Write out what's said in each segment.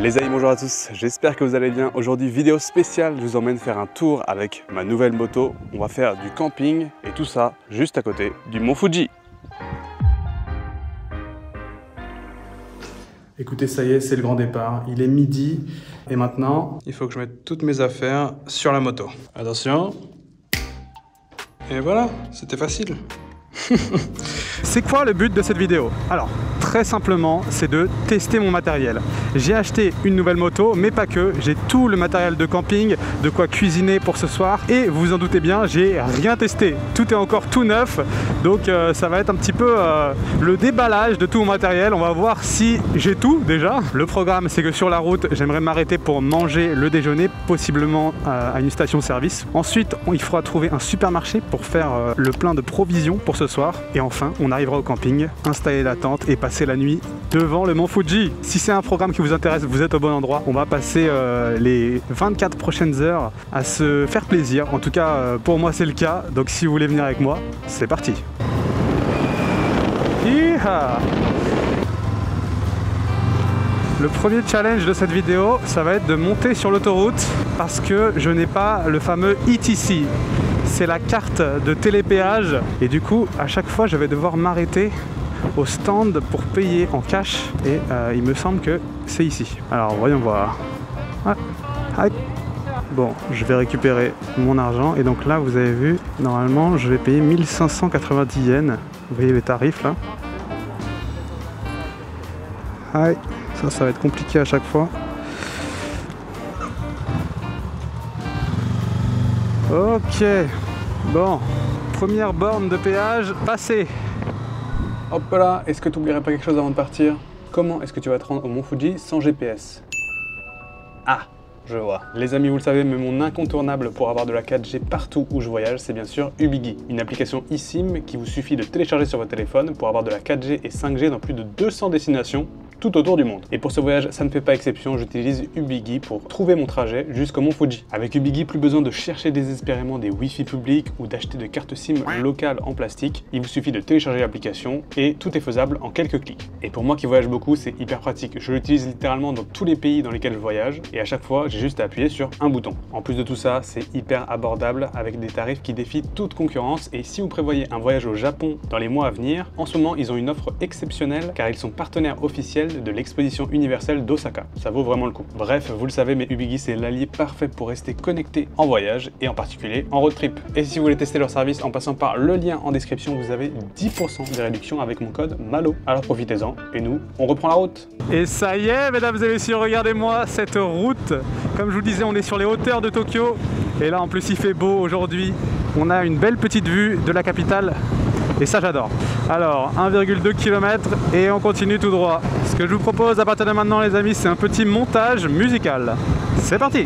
Les amis, bonjour à tous, j'espère que vous allez bien. Aujourd'hui, vidéo spéciale, je vous emmène faire un tour avec ma nouvelle moto. On va faire du camping et tout ça juste à côté du Mont Fuji. Écoutez, ça y est, c'est le grand départ. Il est midi et maintenant, il faut que je mette toutes mes affaires sur la moto. Attention. Et voilà, c'était facile. C'est quoi le but de cette vidéo? Alors, très simplement, c'est de tester mon matériel. J'ai acheté une nouvelle moto, mais pas que. J'ai tout le matériel de camping, de quoi cuisiner pour ce soir. Et vous en doutez bien, j'ai rien testé. Tout est encore tout neuf. Donc ça va être un petit peu le déballage de tout mon matériel. On va voir si j'ai tout déjà. Le programme, c'est que sur la route, j'aimerais m'arrêter pour manger le déjeuner, possiblement à une station-service. Ensuite, il faudra trouver un supermarché pour faire le plein de provisions pour ce soir. Et enfin, on arrivera au camping, installer la tente et passer la nuit devant le Mont Fuji. Si c'est un programme qui vous intéresse, vous êtes au bon endroit. On va passer les 24 prochaines heures à se faire plaisir. En tout cas, pour moi, c'est le cas. Donc si vous voulez venir avec moi, c'est parti. Yeeha! Le premier challenge de cette vidéo, ça va être de monter sur l'autoroute parce que je n'ai pas le fameux ETC. C'est la carte de télépéage et du coup, à chaque fois, je vais devoir m'arrêter au stand pour payer en cash et il me semble que c'est ici. Alors, voyons voir. Bon, je vais récupérer mon argent et donc là, vous avez vu, normalement, je vais payer 1590 yens. Vous voyez les tarifs là. Ça va être compliqué à chaque fois. Ok, bon, première borne de péage passée. Hop là, est-ce que tu n'oublierais pas quelque chose avant de partir? Comment est-ce que tu vas te rendre au Mont Fuji sans GPS? Ah, je vois. Les amis, vous le savez, mais mon incontournable pour avoir de la 4G partout où je voyage, c'est bien sûr Ubigi, une application eSIM qui vous suffit de télécharger sur votre téléphone pour avoir de la 4G et 5G dans plus de 200 destinations tout autour du monde. Et pour ce voyage, ça ne fait pas exception, j'utilise Ubigi pour trouver mon trajet jusqu'au Mont Fuji. Avec Ubigi, plus besoin de chercher désespérément des Wi-Fi publics ou d'acheter de cartes SIM locales en plastique. Il vous suffit de télécharger l'application et tout est faisable en quelques clics. Et pour moi qui voyage beaucoup, c'est hyper pratique. Je l'utilise littéralement dans tous les pays dans lesquels je voyage et à chaque fois, j'ai juste à appuyer sur un bouton. En plus de tout ça, c'est hyper abordable avec des tarifs qui défient toute concurrence. Et si vous prévoyez un voyage au Japon dans les mois à venir, en ce moment, ils ont une offre exceptionnelle car ils sont partenaires officiels de l'exposition universelle d'Osaka. Ça vaut vraiment le coup. Bref, vous le savez, mais Ubigi, c'est l'allié parfait pour rester connecté en voyage et en particulier en road trip. Et si vous voulez tester leur service en passant par le lien en description, vous avez 10% de réduction avec mon code MALO. Alors profitez-en et nous, on reprend la route. Et ça y est, mesdames et messieurs, regardez-moi cette route. Comme je vous disais, on est sur les hauteurs de Tokyo et là en plus il fait beau aujourd'hui. On a une belle petite vue de la capitale. Et ça j'adore. Alors 1,2 km et on continue tout droit. Ce que je vous propose à partir de maintenant les amis, c'est un petit montage musical. C'est parti!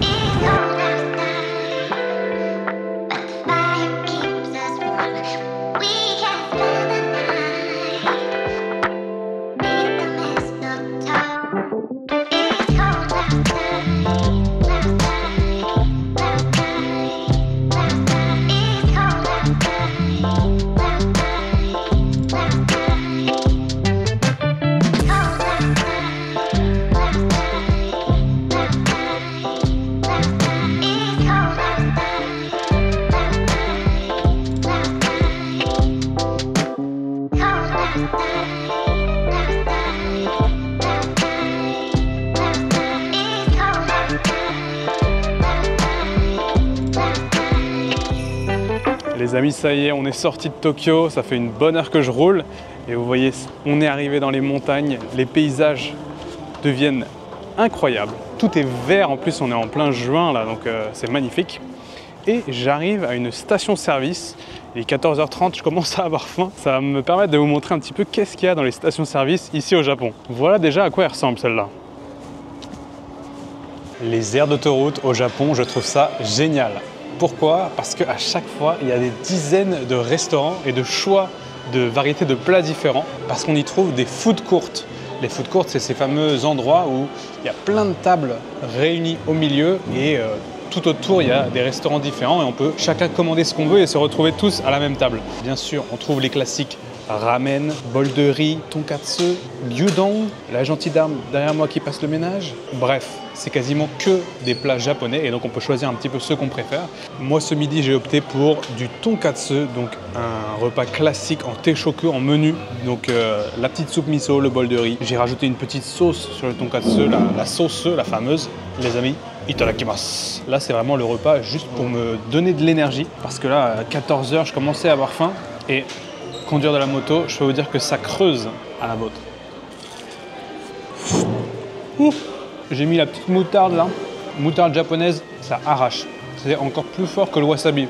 Les amis, ça y est, on est sorti de Tokyo, ça fait une bonne heure que je roule et vous voyez, on est arrivé dans les montagnes, les paysages deviennent incroyables. Tout est vert, en plus on est en plein juin là, donc c'est magnifique. Et j'arrive à une station-service, il est 14h30, je commence à avoir faim. Ça va me permettre de vous montrer un petit peu qu'est-ce qu'il y a dans les stations-service ici au Japon. Voilà déjà à quoi elle ressemble celle-là. Les aires d'autoroute au Japon, je trouve ça génial. Pourquoi? Parce qu'à chaque fois, il y a des dizaines de restaurants et de choix de variétés de plats différents parce qu'on y trouve des food courts. Les food courts, c'est ces fameux endroits où il y a plein de tables réunies au milieu et tout autour, il y a des restaurants différents et on peut chacun commander ce qu'on veut et se retrouver tous à la même table. Bien sûr, on trouve les classiques ramen, bol de riz, tonkatsu, gyudon, la gentille dame derrière moi qui passe le ménage. Bref, c'est quasiment que des plats japonais et donc on peut choisir un petit peu ceux qu'on préfère. Moi ce midi j'ai opté pour du tonkatsu, donc un repas classique en teishoku, en menu. Donc la petite soupe miso, le bol de riz. J'ai rajouté une petite sauce sur le tonkatsu, la sauce, la fameuse. Les amis, itadakimasu. Là c'est vraiment le repas juste pour me donner de l'énergie parce que là à 14 h je commençais à avoir faim et conduire de la moto, je peux vous dire que ça creuse à la vôtre. J'ai mis la petite moutarde là, moutarde japonaise, ça arrache. C'est encore plus fort que le wasabi.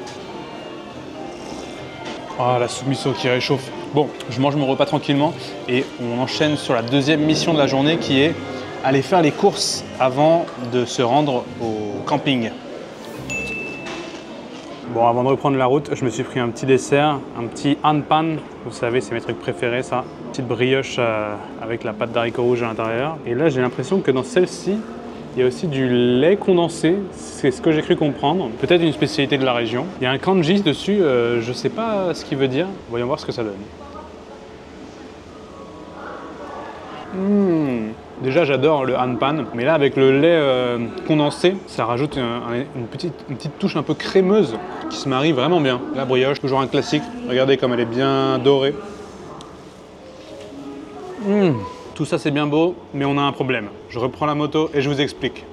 Ah, la soupe miso qui réchauffe. Bon, je mange mon repas tranquillement et on enchaîne sur la deuxième mission de la journée qui est aller faire les courses avant de se rendre au camping. Bon, avant de reprendre la route, je me suis pris un petit dessert, un petit hanpan. Vous savez, c'est mes trucs préférés, ça. Petite brioche avec la pâte d'haricots rouges à l'intérieur. Et là, j'ai l'impression que dans celle-ci, il y a aussi du lait condensé. C'est ce que j'ai cru comprendre. Peut-être une spécialité de la région. Il y a un kanji dessus, je ne sais pas ce qu'il veut dire. Voyons voir ce que ça donne. Déjà j'adore le hanpan, mais là avec le lait condensé, ça rajoute une petite touche un peu crémeuse qui se marie vraiment bien. La brioche, toujours un classique. Regardez comme elle est bien dorée. Tout ça c'est bien beau, mais on a un problème. Je reprends la moto et je vous explique.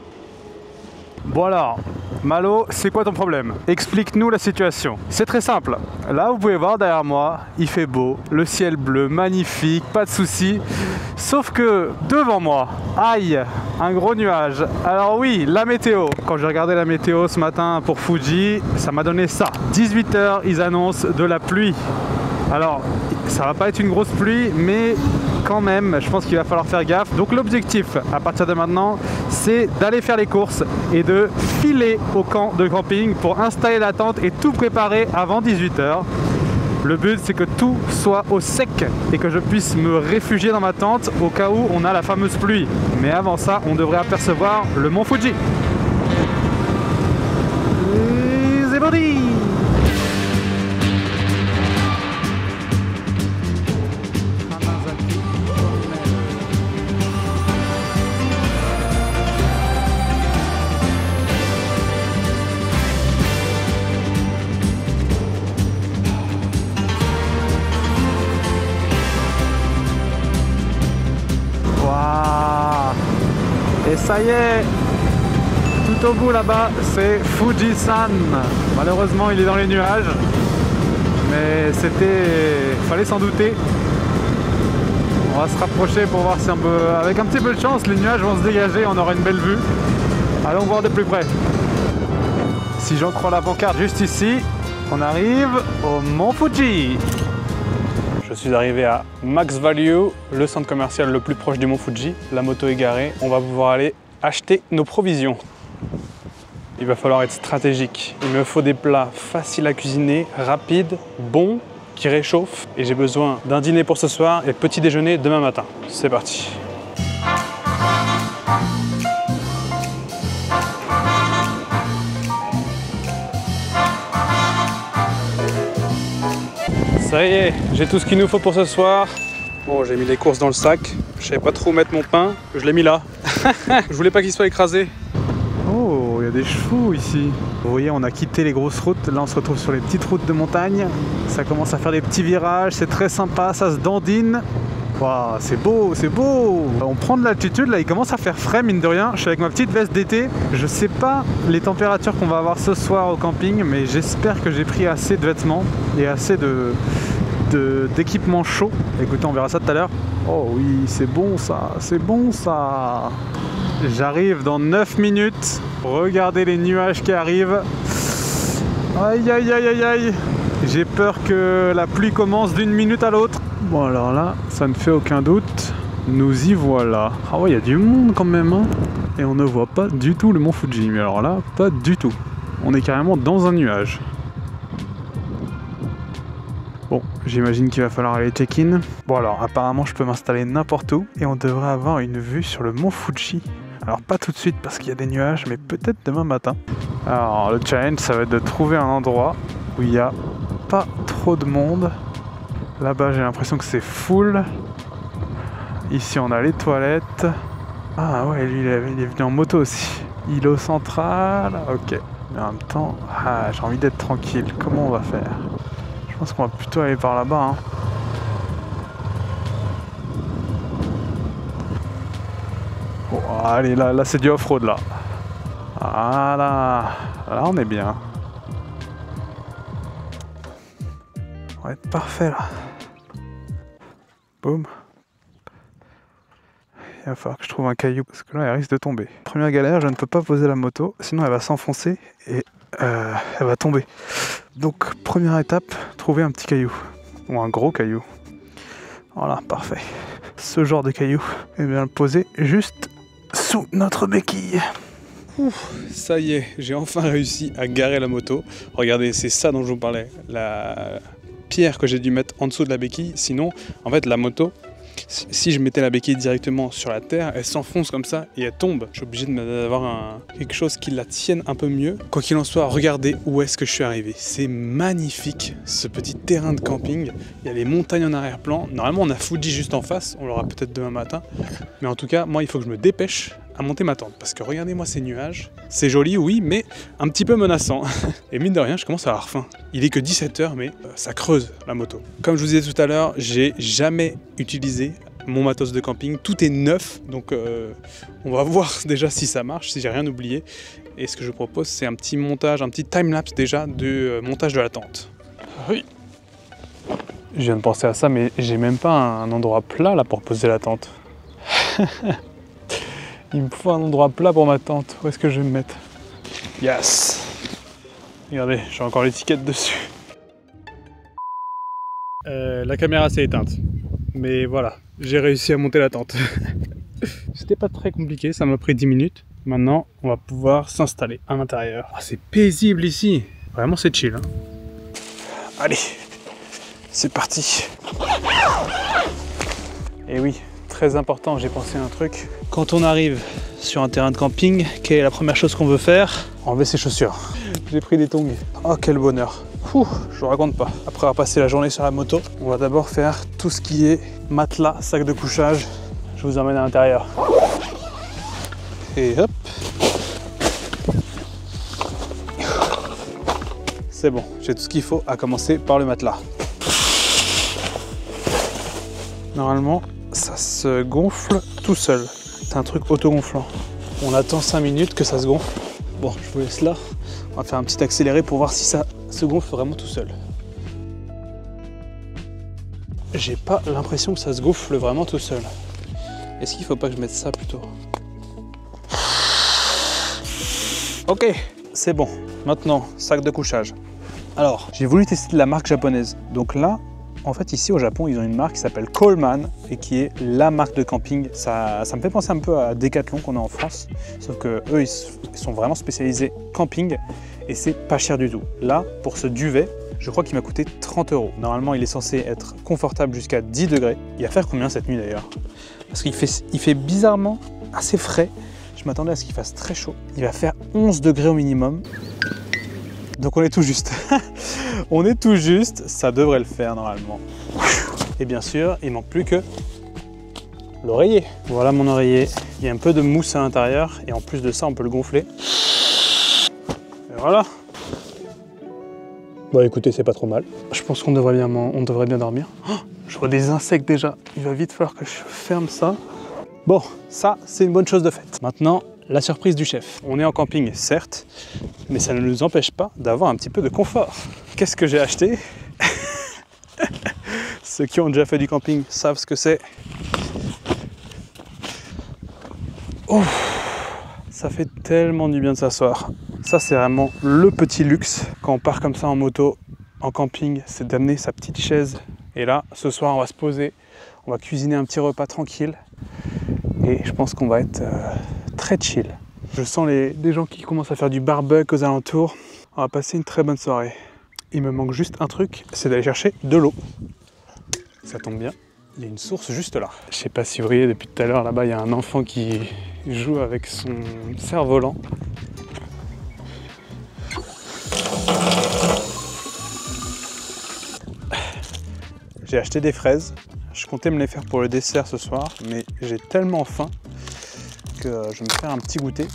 Bon alors, Malo, c'est quoi ton problème? Explique-nous la situation. C'est très simple. Là, vous pouvez voir derrière moi, il fait beau, le ciel bleu, magnifique, pas de soucis. Sauf que devant moi, aïe, un gros nuage. Alors oui, la météo. Quand j'ai regardé la météo ce matin pour Fuji, ça m'a donné ça. 18 h, ils annoncent de la pluie. Alors, ça va pas être une grosse pluie, mais quand même, je pense qu'il va falloir faire gaffe. Donc l'objectif, à partir de maintenant, c'est d'aller faire les courses et de filer au camp de camping pour installer la tente et tout préparer avant 18 h. Le but, c'est que tout soit au sec et que je puisse me réfugier dans ma tente au cas où on a la fameuse pluie. Mais avant ça, on devrait apercevoir le mont Fuji. C'est parti! Et ça y est, tout au bout là-bas, c'est Fuji-san. Malheureusement, il est dans les nuages, mais fallait s'en douter. On va se rapprocher pour voir si on peut, avec un petit peu de chance, les nuages vont se dégager, on aura une belle vue. Allons voir de plus près. Si j'en crois la pancarte juste ici, on arrive au mont Fuji. Je suis arrivé à Max Value, le centre commercial le plus proche du mont Fuji. La moto est garée, on va pouvoir aller acheter nos provisions. Il va falloir être stratégique. Il me faut des plats faciles à cuisiner, rapides, bons, qui réchauffent. Et j'ai besoin d'un dîner pour ce soir et petit déjeuner demain matin. C'est parti. Ça y est, j'ai tout ce qu'il nous faut pour ce soir. Bon, j'ai mis les courses dans le sac. Je savais pas trop où mettre mon pain. Je l'ai mis là. Je voulais pas qu'il soit écrasé. Oh, il y a des chevaux ici. Vous voyez, on a quitté les grosses routes. Là, on se retrouve sur les petites routes de montagne. Ça commence à faire des petits virages. C'est très sympa, ça se dandine. Waouh, c'est beau, c'est beau. On prend de l'altitude, là il commence à faire frais mine de rien. Je suis avec ma petite veste d'été. Je sais pas les températures qu'on va avoir ce soir au camping, mais j'espère que j'ai pris assez de vêtements et assez d'équipement chaud. Écoutez, on verra ça tout à l'heure. Oh oui, c'est bon ça, c'est bon ça. J'arrive dans 9 minutes. Regardez les nuages qui arrivent. Aïe aïe aïe aïe aïe. J'ai peur que la pluie commence d'une minute à l'autre. Bon alors là, ça ne fait aucun doute, nous y voilà. Ah ouais, il y a du monde quand même, hein. Et on ne voit pas du tout le mont Fuji, mais alors là, pas du tout. On est carrément dans un nuage. Bon, j'imagine qu'il va falloir aller check-in. Bon alors, apparemment je peux m'installer n'importe où et on devrait avoir une vue sur le mont Fuji. Alors pas tout de suite parce qu'il y a des nuages, mais peut-être demain matin. Alors le challenge, ça va être de trouver un endroit où il n'y a pas trop de monde. Là-bas, j'ai l'impression que c'est full. Ici, on a les toilettes. Ah ouais, lui, il est venu en moto aussi. Îlot central, ok. Mais en même temps, j'ai envie d'être tranquille. Comment on va faire? Je pense qu'on va plutôt aller par là-bas. Hein. Oh, allez, là c'est du off-road, là. Voilà. Là, on est bien. On va être parfait, là. Boum. Il va falloir que je trouve un caillou parce que là elle risque de tomber. Première galère, je ne peux pas poser la moto, sinon elle va s'enfoncer et elle va tomber. Donc première étape, trouver un petit caillou ou un gros caillou. Voilà, parfait. Ce genre de caillou, et bien le poser juste sous notre béquille. Ouf, ça y est, j'ai enfin réussi à garer la moto. Regardez, c'est ça dont je vous parlais, la pierre que j'ai dû mettre en dessous de la béquille. Sinon, en fait, la moto, si je mettais la béquille directement sur la terre, elle s'enfonce comme ça et elle tombe. Je suis obligé d'avoir quelque chose qui la tienne un peu mieux. Quoi qu'il en soit, regardez où est-ce que je suis arrivé. C'est magnifique, ce petit terrain de camping. Il y a les montagnes en arrière-plan. Normalement, on a Fuji juste en face. On l'aura peut-être demain matin. Mais en tout cas, moi, il faut que je me dépêche à monter ma tente. Parce que regardez-moi ces nuages. C'est joli, oui, mais un petit peu menaçant. Et mine de rien, je commence à avoir faim. Il est que 17 h, mais ça creuse la moto. Comme je vous disais tout à l'heure, j'ai jamais utilisé mon matos de camping. Tout est neuf, donc on va voir déjà si ça marche, si j'ai rien oublié. Et ce que je propose, c'est un petit montage, un petit time-lapse déjà du montage de la tente. Oui. Je viens de penser à ça, mais j'ai même pas un endroit plat là pour poser la tente. Il me faut un endroit plat pour ma tente. Où est-ce que je vais me mettre? Yes! Regardez, j'ai encore l'étiquette dessus. La caméra s'est éteinte. Mais voilà, j'ai réussi à monter la tente. C'était pas très compliqué, ça m'a pris 10 minutes. Maintenant, on va pouvoir s'installer à l'intérieur. Oh, c'est paisible ici. Vraiment, c'est chill. Hein. Allez, c'est parti. Et oui, très important, j'ai pensé à un truc. Quand on arrive sur un terrain de camping, quelle est la première chose qu'on veut faire? Enlever ses chaussures. J'ai pris des tongs. Oh, quel bonheur. Ouh, je vous raconte pas. Après avoir passé la journée sur la moto, on va d'abord faire tout ce qui est matelas, sac de couchage. Je vous emmène à l'intérieur. Et hop. C'est bon, j'ai tout ce qu'il faut, à commencer par le matelas. Normalement, ça se gonfle tout seul. C'est un truc autogonflant. On attend 5 minutes que ça se gonfle. Bon, je vous laisse là. On va faire un petit accéléré pour voir si ça se gonfle vraiment tout seul. J'ai pas l'impression que ça se gonfle vraiment tout seul. Est-ce qu'il faut pas que je mette ça plutôt? Ok, c'est bon. Maintenant, sac de couchage. Alors, j'ai voulu tester de la marque japonaise. Donc là, en fait, ici au Japon, ils ont une marque qui s'appelle Coleman et qui est la marque de camping. Ça me fait penser un peu à Decathlon qu'on a en France. Sauf que eux, ils sont vraiment spécialisés camping et c'est pas cher du tout. Là, pour ce duvet, je crois qu'il m'a coûté 30 €. Normalement, il est censé être confortable jusqu'à 10 degrés. Il va faire combien cette nuit d'ailleurs? Parce qu'il fait bizarrement assez frais. Je m'attendais à ce qu'il fasse très chaud. Il va faire 11 degrés au minimum. Donc on est tout juste. On est tout juste, ça devrait le faire normalement. Et bien sûr, il manque plus que l'oreiller. Voilà mon oreiller. Il y a un peu de mousse à l'intérieur et en plus de ça, on peut le gonfler. Et voilà. Bon écoutez, c'est pas trop mal. Je pense qu'on devrait bien dormir. Oh, je vois des insectes déjà. Il va vite falloir que je ferme ça. Bon, ça, c'est une bonne chose de faite. Maintenant, la surprise du chef. On est en camping, certes, mais ça ne nous empêche pas d'avoir un petit peu de confort. Qu'est-ce que j'ai acheté? Ceux qui ont déjà fait du camping savent ce que c'est. Oh, ça fait tellement du bien de s'asseoir. Ça, c'est vraiment le petit luxe quand on part comme ça en moto, en camping, c'est d'amener sa petite chaise. Et là, ce soir, on va se poser, on va cuisiner un petit repas tranquille. Et je pense qu'on va être très chill. Je sens des gens qui commencent à faire du barbecue aux alentours. On va passer une très bonne soirée. Il me manque juste un truc, c'est d'aller chercher de l'eau. Ça tombe bien, il y a une source juste là. Je sais pas si vous voyez, depuis tout à l'heure, là-bas, il y a un enfant qui joue avec son cerf-volant. J'ai acheté des fraises. Je comptais me les faire pour le dessert ce soir, mais j'ai tellement faim que je vais me faire un petit goûter.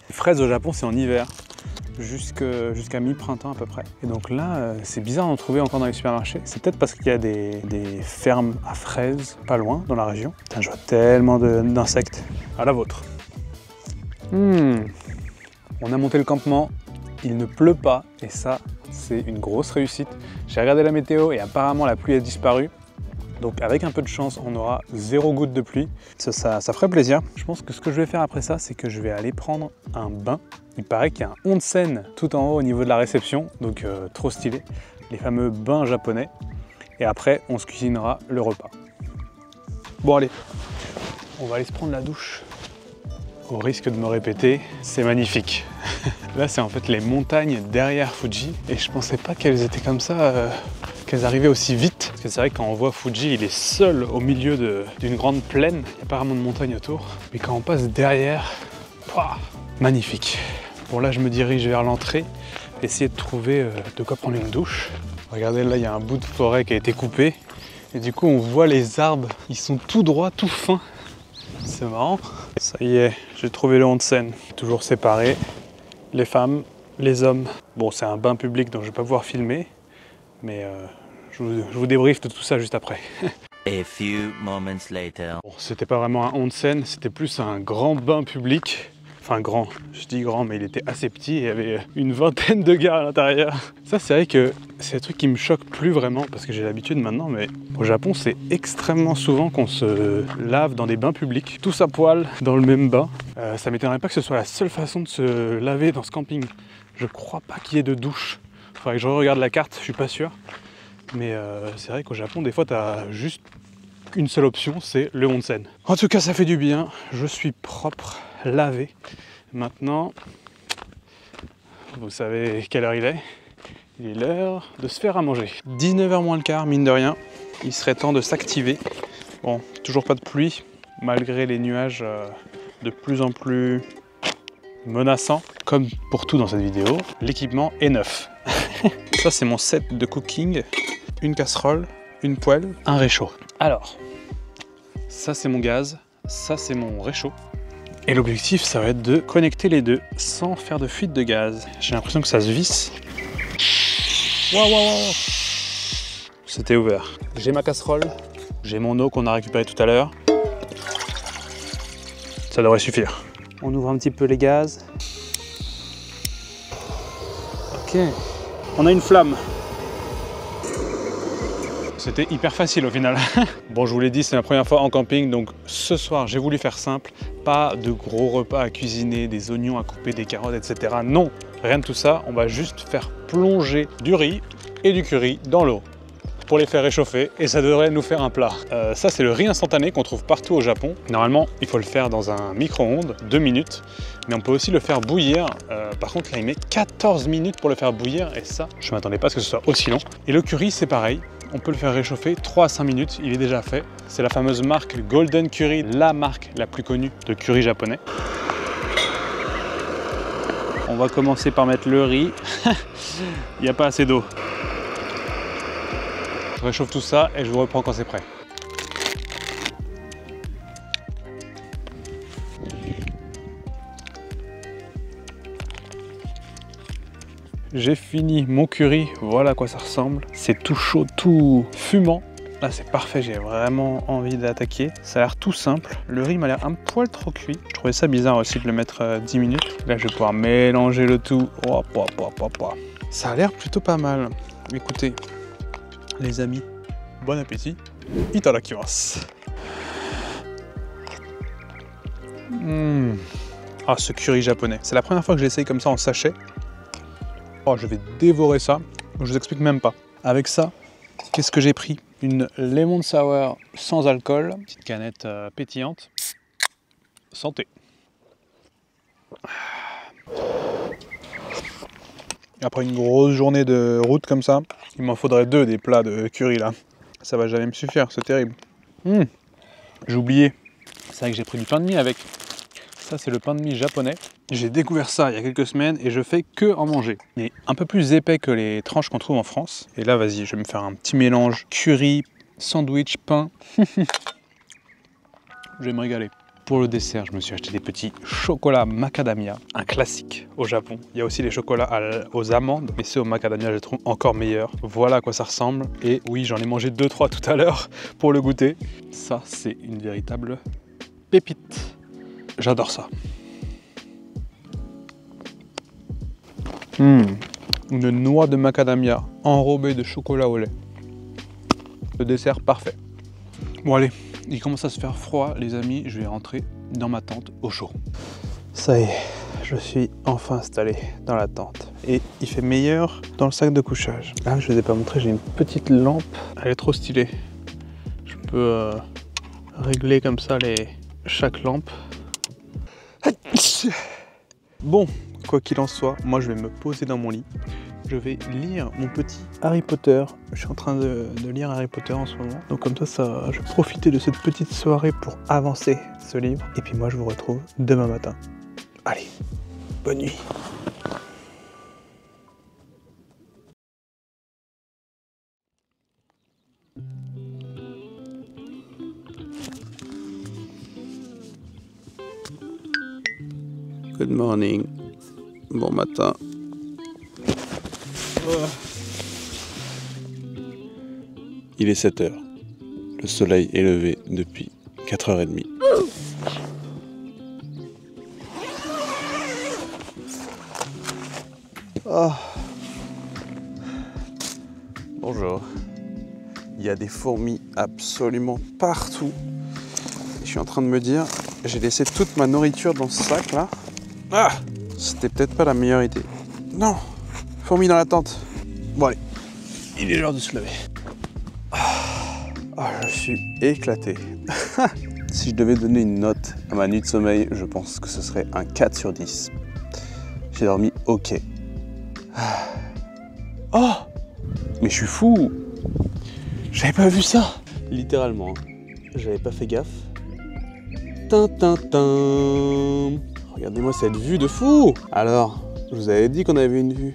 Les fraises au Japon, c'est en hiver, jusqu'à mi-printemps à peu près. Et donc là, c'est bizarre d'en trouver encore dans les supermarchés. C'est peut-être parce qu'il y a des fermes à fraises pas loin dans la région. Putain, je vois tellement d'insectes. À la vôtre. On a monté le campement, il ne pleut pas et ça, c'est une grosse réussite. J'ai regardé la météo et apparemment la pluie a disparu. Donc avec un peu de chance, on aura 0 goutte de pluie. Ça ferait plaisir. Je pense que ce que je vais faire après ça, c'est que je vais aller prendre un bain. Il paraît qu'il y a un onsen tout en haut au niveau de la réception, donc trop stylé. Les fameux bains japonais. Et après, on se cuisinera le repas. Bon allez, on va aller se prendre la douche. Au risque de me répéter, c'est magnifique. Là, c'est en fait les montagnes derrière Fuji. Et je pensais pas qu'elles étaient comme ça, qu'elles arrivaient aussi vite. Parce que c'est vrai que quand on voit Fuji, il est seul au milieu d'une grande plaine. Il n'y a pas vraiment de montagne autour. Mais quand on passe derrière, pouah, magnifique. Bon là, je me dirige vers l'entrée, essayer de trouver de quoi prendre une douche. Regardez, là, il y a un bout de forêt qui a été coupé. Et du coup, on voit les arbres. Ils sont tout droits, tout fins. C'est marrant. Ça y est, j'ai trouvé le onsen. Toujours séparé, les femmes, les hommes. Bon, c'est un bain public donc je vais pas pouvoir filmer, mais je vous débriefe de tout ça juste après. A few moments later. Bon, c'était pas vraiment un onsen, c'était plus un grand bain public. Enfin grand, je dis grand, mais il était assez petit et il y avait une vingtaine de gars à l'intérieur. Ça, c'est vrai que c'est un truc qui me choque plus vraiment parce que j'ai l'habitude maintenant, mais au Japon, c'est extrêmement souvent qu'on se lave dans des bains publics, tous à poil, dans le même bain. Ça m'étonnerait pas que ce soit la seule façon de se laver dans ce camping. Je crois pas qu'il y ait de douche. Faudrait que je regarde la carte, je suis pas sûr. Mais c'est vrai qu'au Japon, des fois, t'as juste une seule option, c'est le onsen. En tout cas, ça fait du bien. Je suis propre, lavé. Maintenant, vous savez quelle heure il est. Il est l'heure de se faire à manger. 19h moins le quart, mine de rien. Il serait temps de s'activer. Bon, toujours pas de pluie, malgré les nuages de plus en plus menaçants. Comme pour tout dans cette vidéo, l'équipement est neuf. Ça, c'est mon set de cooking. Une casserole, une poêle, un réchaud. Alors, ça c'est mon gaz, ça c'est mon réchaud. Et l'objectif, ça va être de connecter les deux sans faire de fuite de gaz. J'ai l'impression que ça se visse. Waouh, waouh, waouh. C'était ouvert. J'ai ma casserole, j'ai mon eau qu'on a récupérée tout à l'heure. Ça devrait suffire. On ouvre un petit peu les gaz. Ok. On a une flamme. C'était hyper facile au final. Bon, je vous l'ai dit, c'est ma première fois en camping, donc ce soir, j'ai voulu faire simple. Pas de gros repas à cuisiner, des oignons à couper, des carottes, etc. Non, rien de tout ça. On va juste faire plonger du riz et du curry dans l'eau pour les faire réchauffer et ça devrait nous faire un plat. Ça, c'est le riz instantané qu'on trouve partout au Japon. Normalement, il faut le faire dans un micro-ondes, 2 minutes, mais on peut aussi le faire bouillir. Par contre, là, il met 14 minutes pour le faire bouillir et ça, je ne m'attendais pas à ce que ce soit aussi long. Et le curry, c'est pareil. On peut le faire réchauffer 3 à 5 minutes, il est déjà fait. C'est la fameuse marque Golden Curry, la marque la plus connue de curry japonais. On va commencer par mettre le riz. Il n'y a pas assez d'eau. Je réchauffe tout ça et je vous reprends quand c'est prêt. J'ai fini mon curry, voilà à quoi ça ressemble. C'est tout chaud, tout fumant. Là, c'est parfait, j'ai vraiment envie d'attaquer. Ça a l'air tout simple. Le riz m'a l'air un poil trop cuit. Je trouvais ça bizarre aussi de le mettre 10 minutes. Là, je vais pouvoir mélanger le tout. Ça a l'air plutôt pas mal. Écoutez, les amis, bon appétit. Itadakimasu. Ah, ce curry japonais. C'est la première fois que je l'essaye comme ça en sachet. Oh, je vais dévorer ça. Je vous explique même pas. Avec ça, qu'est-ce que j'ai pris? Une lemon sour sans alcool. Petite canette pétillante. Santé. Après une grosse journée de route comme ça, il m'en faudrait 2 des plats de curry là. Ça va jamais me suffire, c'est terrible. J'ai oublié. C'est vrai que j'ai pris du pain de mie avec. Ça, c'est le pain de mie japonais. J'ai découvert ça il y a quelques semaines et je fais que en manger. Il est un peu plus épais que les tranches qu'on trouve en France. Et là, vas-y, je vais me faire un petit mélange curry, sandwich, pain. Je vais me régaler. Pour le dessert, je me suis acheté des petits chocolats macadamia, un classique au Japon. Il y a aussi les chocolats aux amandes, mais ceux au macadamia, je les trouve encore meilleurs. Voilà à quoi ça ressemble. Et oui, j'en ai mangé 2-3 tout à l'heure pour le goûter. Ça, c'est une véritable pépite. J'adore ça. Une noix de macadamia enrobée de chocolat au lait. Le dessert parfait. Bon allez, il commence à se faire froid les amis, je vais rentrer dans ma tente au chaud. Ça y est, je suis enfin installé dans la tente. Et il fait meilleur dans le sac de couchage. Là, je ne vous ai pas montré, j'ai une petite lampe. Elle est trop stylée. Je peux régler comme ça chaque lampe. Bon, quoi qu'il en soit, moi je vais me poser dans mon lit. Je vais lire mon petit Harry Potter. Je suis en train de lire Harry Potter en ce moment. Donc comme ça, je vais profiter de cette petite soirée pour avancer ce livre. Et puis moi, je vous retrouve demain matin. Allez, bonne nuit. Good morning. Bon matin. Il est 7 h. Le soleil est levé depuis 4 h 30. Oh. Bonjour. Il y a des fourmis absolument partout. Je suis en train de me dire, j'ai laissé toute ma nourriture dans ce sac là. Ah, c'était peut-être pas la meilleure idée. Non, fourmis dans la tente. Bon allez, il est l'heure de se lever. Ah, je suis éclaté. Si je devais donner une note à ma nuit de sommeil, je pense que ce serait un 4 sur 10. J'ai dormi ok. Oh, mais je suis fou. J'avais pas vu ça. Littéralement, j'avais pas fait gaffe. Tintintin. Regardez-moi cette vue de fou. Alors, je vous avais dit qu'on avait une vue.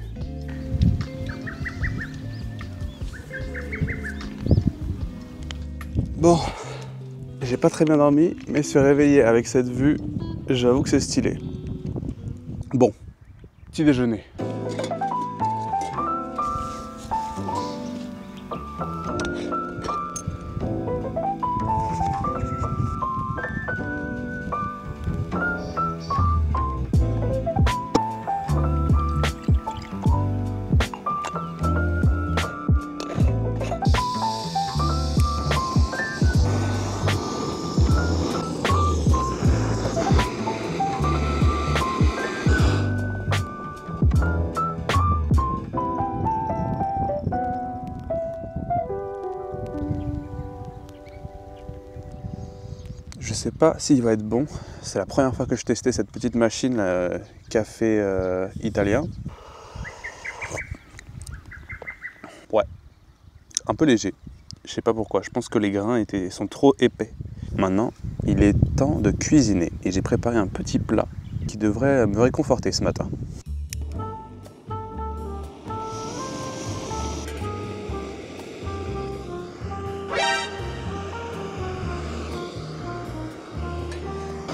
Bon, j'ai pas très bien dormi, mais se réveiller avec cette vue, j'avoue que c'est stylé. Bon, petit déjeuner. Je sais pas s'il va être bon. C'est la première fois que je testais cette petite machine café italien. Ouais, un peu léger. Je sais pas pourquoi. Je pense que les grains sont trop épais. Maintenant, il est temps de cuisiner et j'ai préparé un petit plat qui devrait me réconforter ce matin.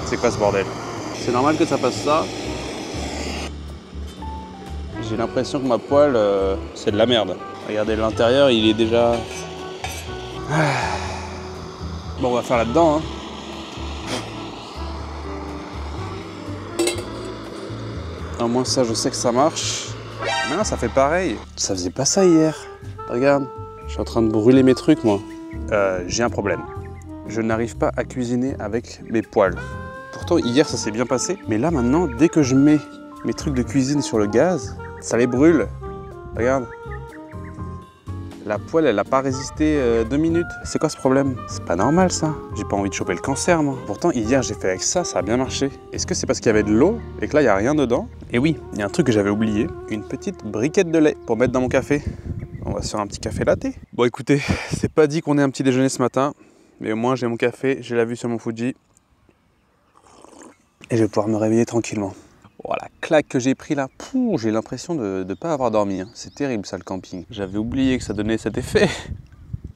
C'est quoi ce bordel? C'est normal que ça fasse ça. J'ai l'impression que ma poêle, c'est de la merde. Regardez, l'intérieur, il est déjà... Bon, on va faire là-dedans, hein. Au moins ça, je sais que ça marche. Mais non, ça fait pareil. Ça faisait pas ça hier. Regarde, je suis en train de brûler mes trucs, moi. J'ai un problème. Je n'arrive pas à cuisiner avec mes poêles. Pourtant, hier, ça s'est bien passé. Mais là, maintenant, dès que je mets mes trucs de cuisine sur le gaz, ça les brûle. Regarde. La poêle, elle n'a pas résisté 2 minutes. C'est quoi ce problème? C'est pas normal, ça. J'ai pas envie de choper le cancer, moi. Pourtant, hier, j'ai fait avec ça, ça a bien marché. Est-ce que c'est parce qu'il y avait de l'eau et que là, il n'y a rien dedans? Et oui, il y a un truc que j'avais oublié. Une petite briquette de lait pour mettre dans mon café. On va se faire un petit café latte. Bon, écoutez, c'est pas dit qu'on ait un petit déjeuner ce matin. Mais au moins, j'ai mon café, j'ai la vue sur mon Fuji. Et je vais pouvoir me réveiller tranquillement. Bon, claque que j'ai pris là, j'ai l'impression de ne pas avoir dormi. Hein. C'est terrible ça le camping. J'avais oublié que ça donnait cet effet.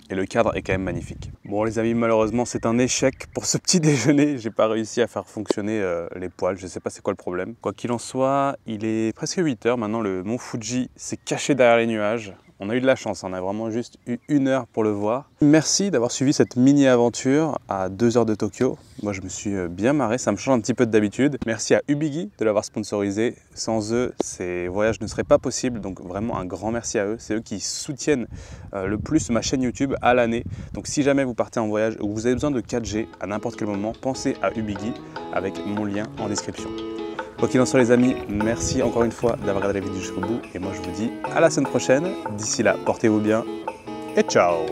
Et le cadre est quand même magnifique. Bon les amis, malheureusement c'est un échec pour ce petit déjeuner. J'ai pas réussi à faire fonctionner les poêles, je sais pas c'est quoi le problème. Quoi qu'il en soit, il est presque 8 h maintenant, le mont Fuji s'est caché derrière les nuages. On a eu de la chance, on a vraiment juste eu 1 heure pour le voir. Merci d'avoir suivi cette mini-aventure à 2 heures de Tokyo. Moi je me suis bien marré, ça me change un petit peu d'habitude. Merci à Ubigi de l'avoir sponsorisé. Sans eux, ces voyages ne seraient pas possibles. Donc vraiment un grand merci à eux. C'est eux qui soutiennent le plus ma chaîne YouTube à l'année. Donc si jamais vous partez en voyage ou vous avez besoin de 4G à n'importe quel moment, pensez à Ubigi avec mon lien en description. Quoi qu'il en soit les amis, merci encore une fois d'avoir regardé la vidéo jusqu'au bout et moi je vous dis à la semaine prochaine. D'ici là, portez-vous bien et ciao!